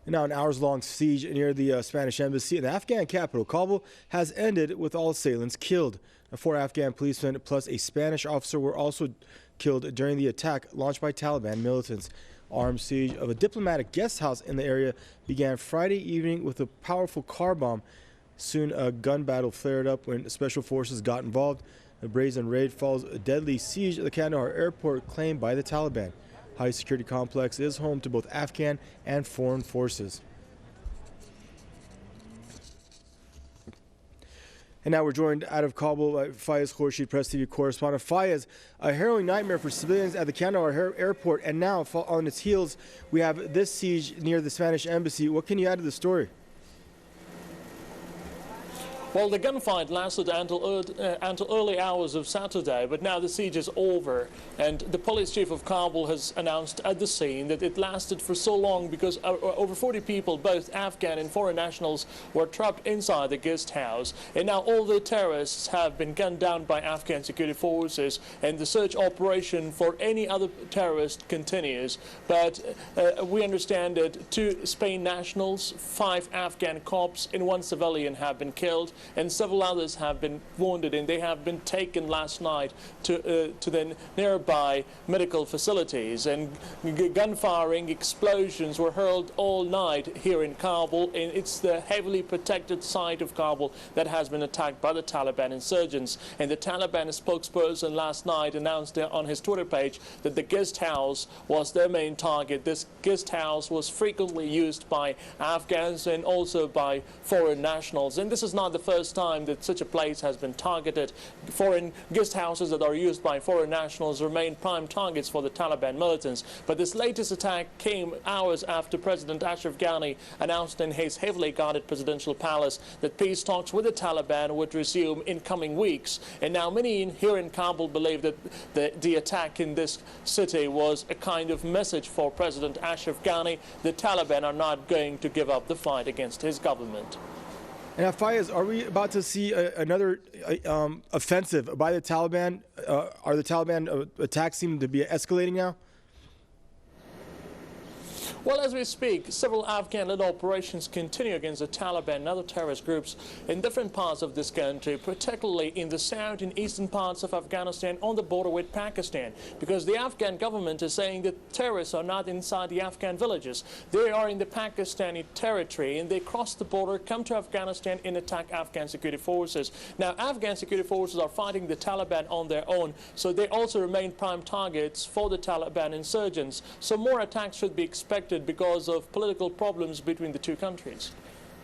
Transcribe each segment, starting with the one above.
Now, an hours-long siege near the Spanish embassy in the Afghan capital, Kabul, has ended with all assailants killed. 4 Afghan policemen plus a Spanish officer were also killed during the attack launched by Taliban militants. Armed siege of a diplomatic guest house in the area began Friday evening with a powerful car bomb. Soon a gun battle flared up when special forces got involved. The brazen raid follows a deadly siege of the Kandahar airport claimed by the Taliban. High security complex is home to both Afghan and foreign forces. And now we're joined out of Kabul by Fayez Khurshid, Press TV correspondent. Fayez, a harrowing nightmare for civilians at the Kandahar airport, and now on its heels we have this siege near the Spanish embassy. What can you add to the story? Well, the gunfight lasted until early hours of Saturday, but now the siege is over. And the police chief of Kabul has announced at the scene that it lasted for so long because over 40 people, both Afghan and foreign nationals, were trapped inside the guest house. And now all the terrorists have been gunned down by Afghan security forces, and the search operation for any other terrorist continues. But we understand that 2 Spain nationals, 5 Afghan cops, and 1 civilian have been killed, and several others have been wounded, and they have been taken last night to the nearby medical facilities. And gunfiring explosions were heard all night here in Kabul, and it's the heavily protected site of Kabul that has been attacked by the Taliban insurgents. And the Taliban spokesperson last night announced on his Twitter page that the guest house was their main target. This guest house was frequently used by Afghans and also by foreign nationals, and this is not the first time that such a place has been targeted. Foreign guest houses that are used by foreign nationals remain prime targets for the Taliban militants. But this latest attack came hours after President Ashraf Ghani announced in his heavily guarded presidential palace that peace talks with the Taliban would resume in coming weeks. And now many here in Kabul believe that the attack in this city was a kind of message for President Ashraf Ghani. The Taliban are not going to give up the fight against his government. And Fayez, are we about to see another offensive by the Taliban? Are the Taliban attacks seem to be escalating now? Well, as we speak, several Afghan-led operations continue against the Taliban and other terrorist groups in different parts of this country, particularly in the south and eastern parts of Afghanistan on the border with Pakistan, because the Afghan government is saying that terrorists are not inside the Afghan villages. They are in the Pakistani territory, and they cross the border, come to Afghanistan, and attack Afghan security forces. Now, Afghan security forces are fighting the Taliban on their own, so they also remain prime targets for the Taliban insurgents. So more attacks should be expected because of political problems between the 2 countries.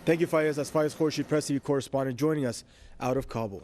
Thank you, Fayez. That's Fayez Khurshid, Press TV correspondent, joining us out of Kabul.